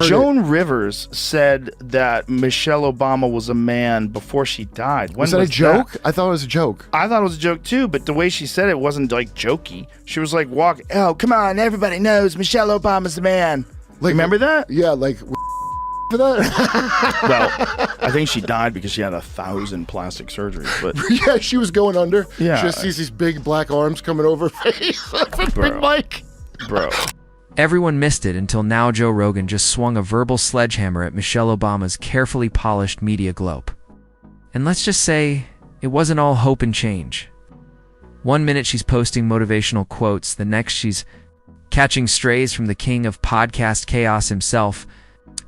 Joan Rivers said that Michelle Obama was a man before she died. When was that a joke? I thought it was a joke. I thought it was a joke too, but the way she said it wasn't like jokey. She was like, oh, come on, everybody knows Michelle Obama's the man. Like, remember that? Yeah, like for that. Well, I think she died because she had 1,000 plastic surgeries. But yeah, she was going under. Yeah. She just sees these big black arms coming over her face. Big Mike. Bro. Everyone missed it until now Joe Rogan just swung a verbal sledgehammer at Michelle Obama's carefully polished media globe. And let's just say, it wasn't all hope and change. One minute she's posting motivational quotes, the next she's catching strays from the king of podcast chaos himself.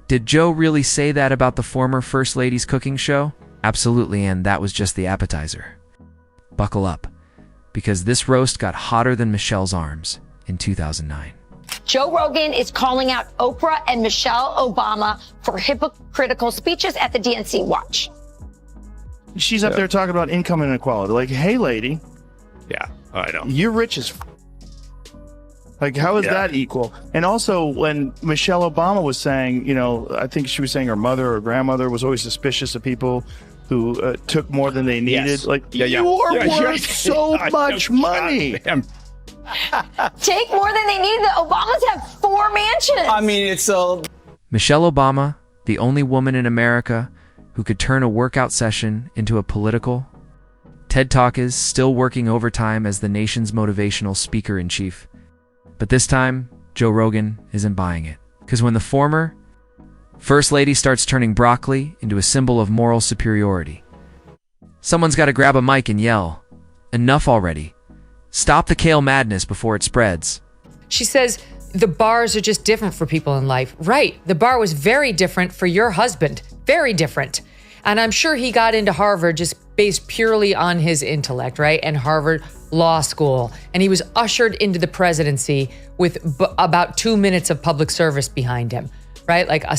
Did Joe really say that about the former First Lady's cooking show? Absolutely, and that was just the appetizer. Buckle up, because this roast got hotter than Michelle's arms in 2009. Joe Rogan is calling out Oprah and Michelle Obama for hypocritical speeches at the DNC. Watch. She's up there talking about income inequality. Like, hey, lady. Yeah, I know. You're rich as like, how is that equal? And also, when Michelle Obama was saying, I think she was saying her mother or grandmother was always suspicious of people who took more than they needed. Yes. Like, you are worth so much money. Take more than they need. The Obamas have 4 mansions. I mean, it's a... Michelle Obama, the only woman in America who could turn a workout session into a political. TED Talk is still working overtime as the nation's motivational speaker-in-chief. But this time, Joe Rogan isn't buying it. Because when the former First Lady starts turning broccoli into a symbol of moral superiority, someone's got to grab a mic and yell, "Enough already. Stop the kale madness before it spreads." She says the bars are just different for people in life. Right. The bar was very different for your husband. Very different. And I'm sure he got into Harvard just based purely on his intellect, right? And Harvard Law School. And he was ushered into the presidency with about 2 minutes of public service behind him, right? Like a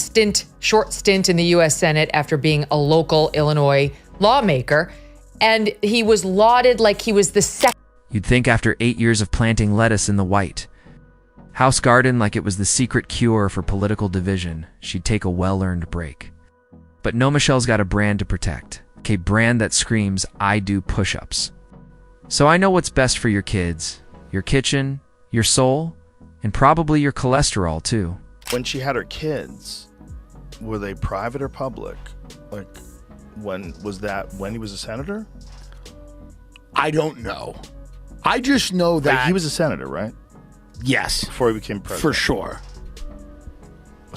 short stint in the U.S. Senate after being a local Illinois lawmaker. And he was lauded like he was the second. You'd think after 8 years of planting lettuce in the White House garden like it was the secret cure for political division, she'd take a well-earned break. But no, Michelle's got a brand to protect. Okay, brand that screams, "I do push-ups." So I know what's best for your kids, your kitchen, your soul, and probably your cholesterol too. When she had her kids, were they private or public? Like, when he was a senator? I don't know. I just know that... Like, he was a senator, right? Yes. Before he became president. For sure.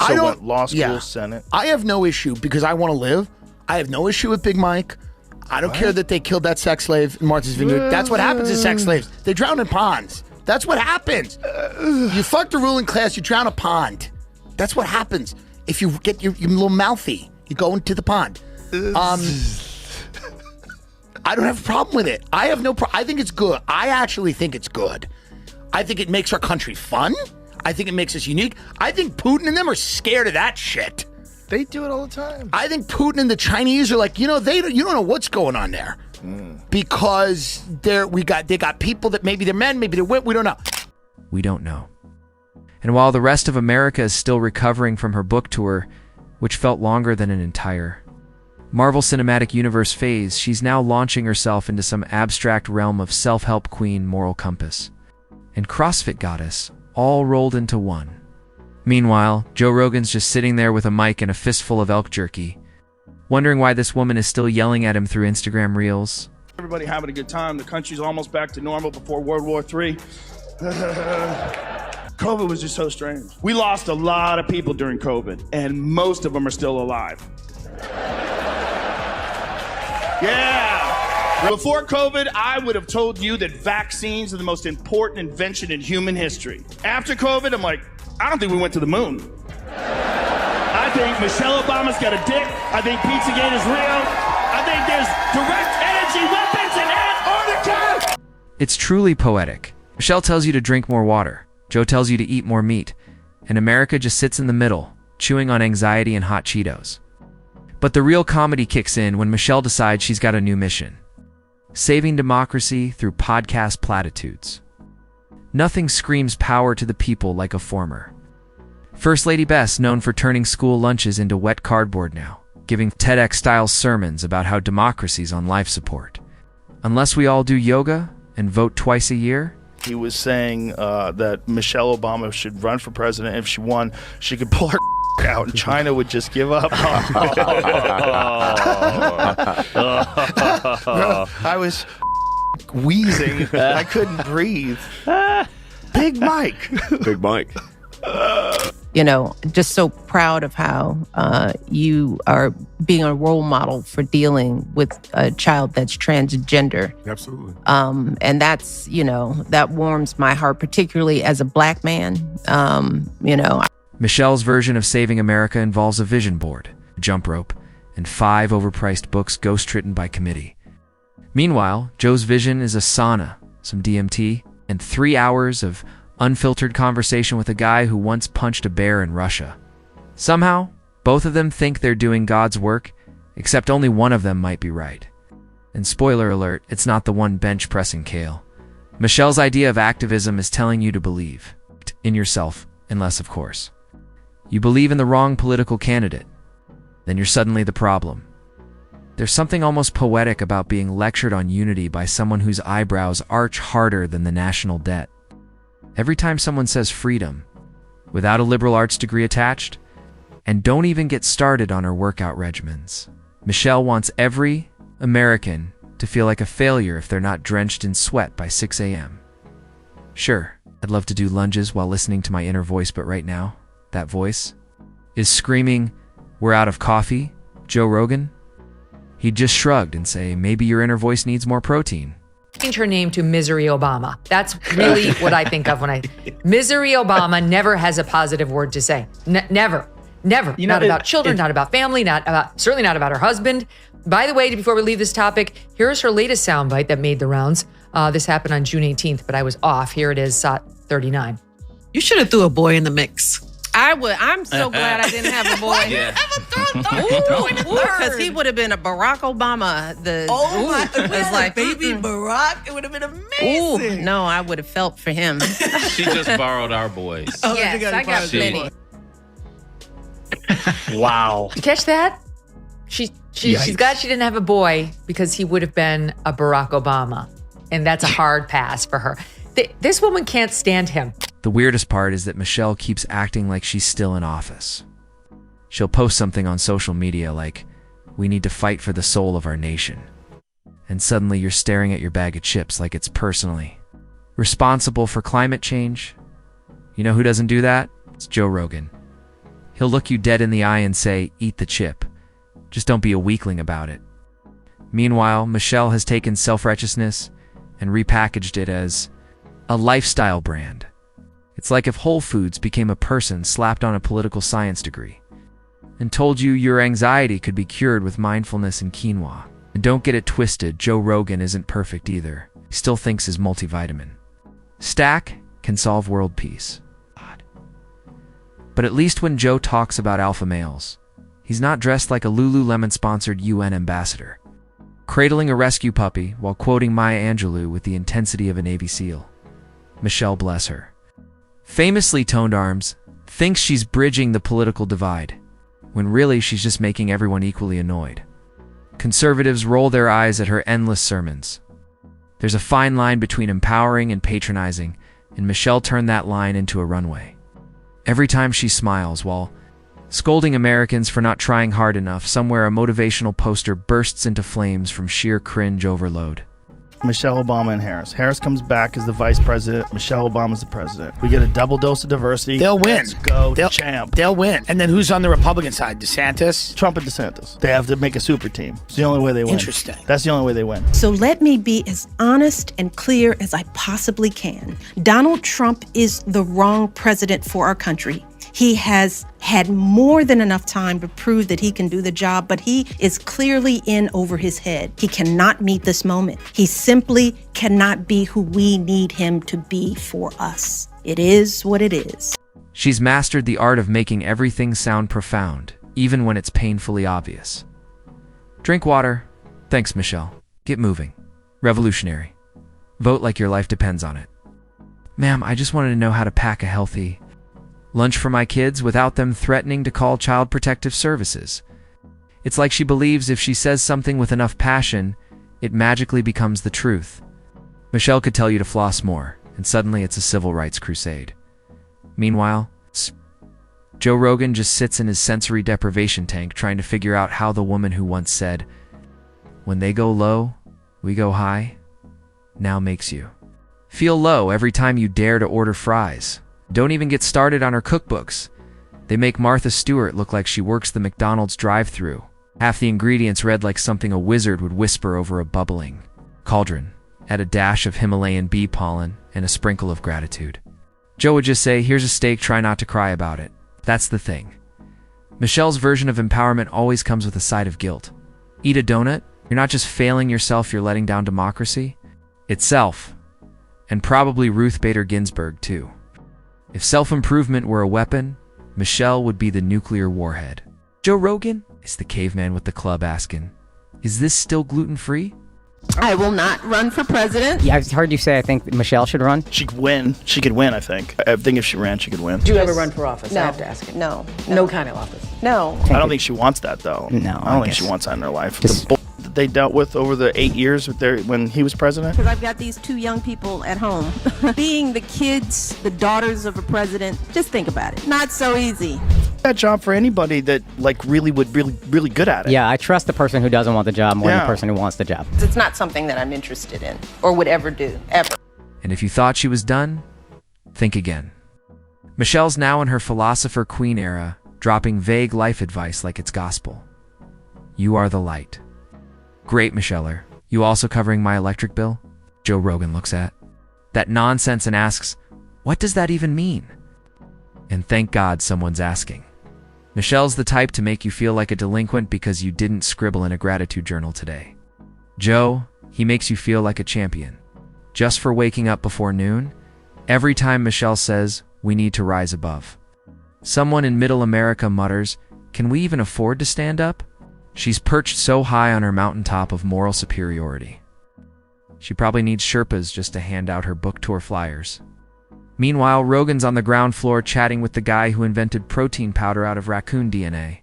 So what, law school, Senate? I have no issue because I want to live. I have no issue with Big Mike. I don't care that they killed that sex slave in Martha's Vineyard. That's what happens to sex slaves. They drown in ponds. That's what happens. You fuck the ruling class, you drown a pond. That's what happens. If you get your little mouthy, you go into the pond. I don't have a problem with it. I have no problem. I think it's good. I actually think it's good. I think it makes our country fun. I think it makes us unique. I think Putin and them are scared of that shit. They do it all the time. I think Putin and the Chinese are like, you don't know what's going on there. Because they got people that maybe they're men, maybe they're women, we don't know. We don't know. And while the rest of America is still recovering from her book tour, which felt longer than an entire Marvel Cinematic Universe phase, she's now launching herself into some abstract realm of self-help queen moral compass and CrossFit goddess, all rolled into one. Meanwhile, Joe Rogan's just sitting there with a mic and a fistful of elk jerky, wondering why this woman is still yelling at him through Instagram Reels. Everybody having a good time. The country's almost back to normal before World War III. COVID was just so strange. We lost a lot of people during COVID, and most of them are still alive. Yeah. Before COVID, I would have told you that vaccines are the most important invention in human history. After COVID, I'm like, I don't think we went to the moon. I think Michelle Obama's got a dick. I think Pizzagate is real. I think there's direct energy weapons in Antarctica. It's truly poetic. Michelle tells you to drink more water. Joe tells you to eat more meat. And America just sits in the middle, chewing on anxiety and hot Cheetos. But the real comedy kicks in when Michelle decides she's got a new mission. Saving democracy through podcast platitudes. Nothing screams power to the people like a former First Lady Bess, known for turning school lunches into wet cardboard now, giving TEDx-style sermons about how democracy's on life support. Unless we all do yoga and vote twice a year? He was saying that Michelle Obama should run for president. If she won, she could pull her out and China would just give up. I was wheezing. I couldn't breathe. Big Mike. Big Mike. You know, just so proud of how you are being a role model for dealing with a child that's transgender. Absolutely. And that's, you know, that warms my heart, particularly as a Black man. You know. Michelle's version of saving America involves a vision board, a jump rope, and 5 overpriced books ghostwritten by committee. Meanwhile, Joe's vision is a sauna, some DMT, and 3 hours of unfiltered conversation with a guy who once punched a bear in Russia. Somehow, both of them think they're doing God's work, except only one of them might be right. And spoiler alert, it's not the one bench pressing kale. Michelle's idea of activism is telling you to believe in yourself, unless, of course, you believe in the wrong political candidate. Then you're suddenly the problem. There's something almost poetic about being lectured on unity by someone whose eyebrows arch harder than the national debt. Every time someone says freedom, without a liberal arts degree attached, and don't even get started on her workout regimens, Michelle wants every American to feel like a failure if they're not drenched in sweat by 6 a.m. Sure, I'd love to do lunges while listening to my inner voice, but right now, that voice is screaming, "We're out of coffee, Joe Rogan." He'd just shrugged and say, maybe your inner voice needs more protein. Change her name to Misery Obama. That's really what I think of when I... Misery Obama never has a positive word to say. Never. You know, not about children, not about family, certainly not about her husband. By the way, before we leave this topic, here's her latest soundbite that made the rounds. This happened on June 18th, but I was off. Here it is, SOT 39. You should have threw a boy in the mix. I would. I'm so glad I didn't have a boy. Yeah. Because he would have been a Barack Obama. It's like baby Barack. It would have been amazing. Ooh, no, I would have felt for him. She just borrowed our boys. Yes, I got plenty. Wow. You catch that? She's glad she didn't have a boy because he would have been a Barack Obama. And that's a hard pass for her. This woman can't stand him. The weirdest part is that Michelle keeps acting like she's still in office. She'll post something on social media like, "We need to fight for the soul of our nation." And suddenly you're staring at your bag of chips like it's personally responsible for climate change. You know who doesn't do that? It's Joe Rogan. He'll look you dead in the eye and say, "Eat the chip. Just don't be a weakling about it." Meanwhile, Michelle has taken self-righteousness and repackaged it as a lifestyle brand. It's like if Whole Foods became a person slapped on a political science degree and told you your anxiety could be cured with mindfulness and quinoa. And don't get it twisted, Joe Rogan isn't perfect either. He still thinks his multivitamin stack can solve world peace. But at least when Joe talks about alpha males, he's not dressed like a Lululemon-sponsored UN ambassador, cradling a rescue puppy while quoting Maya Angelou with the intensity of a Navy SEAL. Michelle, bless her, famously toned arms, thinks she's bridging the political divide, when really she's just making everyone equally annoyed. Conservatives roll their eyes at her endless sermons. There's a fine line between empowering and patronizing, and Michelle turned that line into a runway. Every time she smiles while scolding Americans for not trying hard enough, somewhere a motivational poster bursts into flames from sheer cringe overload. Michelle Obama and Harris. Harris comes back as the vice president. Michelle Obama's the president. We get a double dose of diversity. They'll win. Let's go, champ. They'll win. And then who's on the Republican side? DeSantis? Trump and DeSantis. They have to make a super team. It's the only way they win. Interesting. That's the only way they win. So let me be as honest and clear as I possibly can. Donald Trump is the wrong president for our country. He has had more than enough time to prove that he can do the job, but he is clearly in over his head. He cannot meet this moment. He simply cannot be who we need him to be for us. It is what it is. She's mastered the art of making everything sound profound, even when it's painfully obvious. Drink water. Thanks, Michelle. Get moving. Revolutionary. Vote like your life depends on it. Ma'am, I just wanted to know how to pack a healthy Lunch for my kids without them threatening to call Child Protective Services. It's like she believes if she says something with enough passion, it magically becomes the truth. Michelle could tell you to floss more, and suddenly it's a civil rights crusade. Meanwhile, Joe Rogan just sits in his sensory deprivation tank trying to figure out how the woman who once said, "When they go low, we go high," now makes you feel low every time you dare to order fries. Don't even get started on her cookbooks. They make Martha Stewart look like she works the McDonald's drive-thru. Half the ingredients read like something a wizard would whisper over a bubbling cauldron. Add a dash of Himalayan bee pollen and a sprinkle of gratitude. Joe would just say, "Here's a steak, try not to cry about it." That's the thing. Michelle's version of empowerment always comes with a side of guilt. Eat a donut? You're not just failing yourself, you're letting down democracy itself. And probably Ruth Bader Ginsburg, too. If self-improvement were a weapon, Michelle would be the nuclear warhead. Joe Rogan is the caveman with the club asking, "Is this still gluten-free?" I will not run for president. Yeah, I've heard you say I think Michelle should run. She could win. She could win, I think. I think if she ran, she could win. Do you ever run for office? No. I have to ask you. No. No kind of office. No. I don't think she wants that, though. No, I don't I think she guess. wants that in her life. Just- The bull that they dealt with over the 8 years when he was president. Because I've got these two young people at home. Being the kids, the daughters of a president, just think about it. Not so easy. That job for anybody that really good at it. Yeah, I trust the person who doesn't want the job more than Yeah. the person who wants the job. It's not something that I'm interested in or would ever do, ever. And if you thought she was done, think again. Michelle's now in her philosopher queen era, dropping vague life advice like it's gospel. You are the light. Great, Michelle. You also covering my electric bill? Joe Rogan looks at that nonsense and asks, what does that even mean? And thank God someone's asking. Michelle's the type to make you feel like a delinquent because you didn't scribble in a gratitude journal today. Joe, he makes you feel like a champion. Just for waking up before noon, every time Michelle says, we need to rise above. Someone in middle America mutters, can we even afford to stand up? She's perched so high on her mountaintop of moral superiority. She probably needs Sherpas just to hand out her book tour flyers. Meanwhile, Rogan's on the ground floor chatting with the guy who invented protein powder out of raccoon DNA.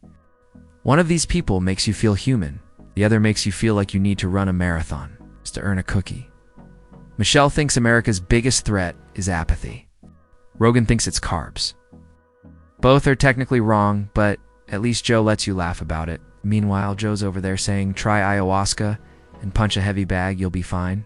One of these people makes you feel human. The other makes you feel like you need to run a marathon just to earn a cookie. Michelle thinks America's biggest threat is apathy. Rogan thinks it's carbs. Both are technically wrong, but at least Joe lets you laugh about it. Meanwhile, Joe's over there saying, try ayahuasca and punch a heavy bag, you'll be fine.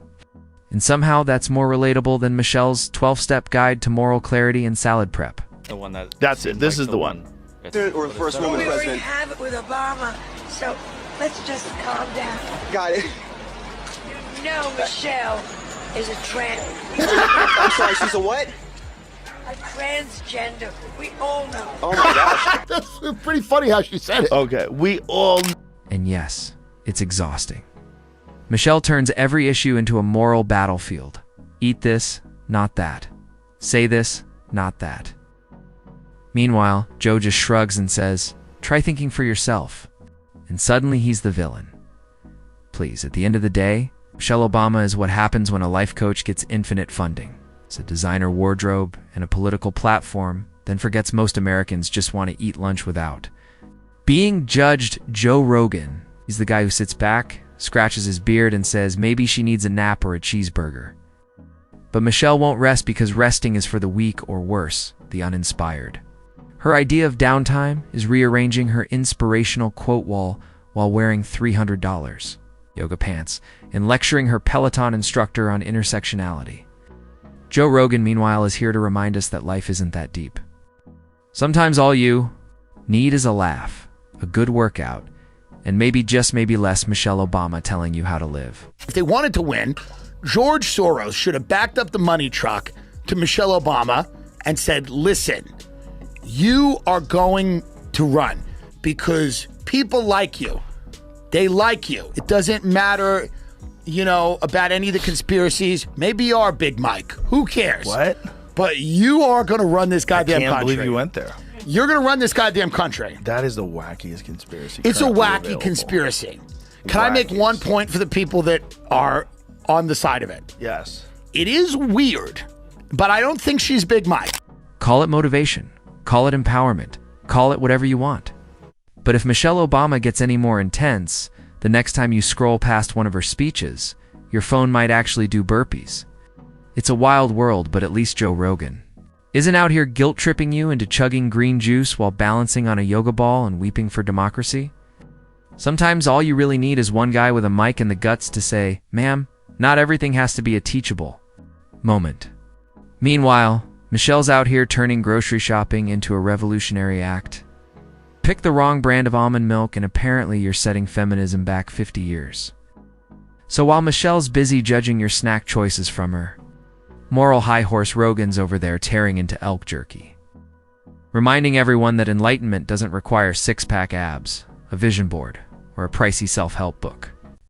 And somehow that's more relatable than Michelle's 12-step guide to moral clarity and salad prep. The one That's it. This is the one. Or the first woman We already president. have it with Obama, so let's just calm down. Got it. You know Michelle is a I'm sorry, she's a what? a transgender. We all know. Oh my gosh. That's pretty funny how she said it. Okay, we all... And yes, it's exhausting. Michelle turns every issue into a moral battlefield. Eat this, not that. Say this, not that. Meanwhile, Joe just shrugs and says, try thinking for yourself. And suddenly he's the villain. Please, at the end of the day, Michelle Obama is what happens when a life coach gets infinite funding. It's a designer wardrobe and a political platform, then forgets most Americans just want to eat lunch without. Being judged Joe Rogan, he's the guy who sits back, scratches his beard and says maybe she needs a nap or a cheeseburger. But Michelle won't rest because resting is for the weak or worse, the uninspired. Her idea of downtime is rearranging her inspirational quote wall while wearing $300 yoga pants and lecturing her Peloton instructor on intersectionality. Joe Rogan, meanwhile, is here to remind us that life isn't that deep. Sometimes all you need is a laugh, a good workout, and maybe just maybe less Michelle Obama telling you how to live. If they wanted to win, George Soros should have backed up the money truck to Michelle Obama and said, listen, you are going to run because people like you. They like you. It doesn't matter, about any of the conspiracies. Maybe you are Big Mike. Who cares? What? But you are going to run this goddamn I can't country. believe you went there. You're going to run this goddamn country. That is the wackiest conspiracy. It's a currently wacky available. conspiracy. Can I make one point for the people that are on the side of it? Yes. It is weird, but I don't think she's Big Mike. Call it motivation. Call it empowerment. Call it whatever you want. But if Michelle Obama gets any more intense, the next time you scroll past one of her speeches, your phone might actually do burpees. It's a wild world, but at least Joe Rogan isn't out here guilt-tripping you into chugging green juice while balancing on a yoga ball and weeping for democracy. Sometimes all you really need is one guy with a mic and the guts to say, "Ma'am, not everything has to be a teachable moment." Meanwhile, Michelle's out here turning grocery shopping into a revolutionary act. Pick the wrong brand of almond milk and apparently you're setting feminism back 50 years. So while Michelle's busy judging your snack choices from her, moral high horse Rogan's over there tearing into elk jerky, reminding everyone that enlightenment doesn't require six-pack abs, a vision board, or a pricey self-help book.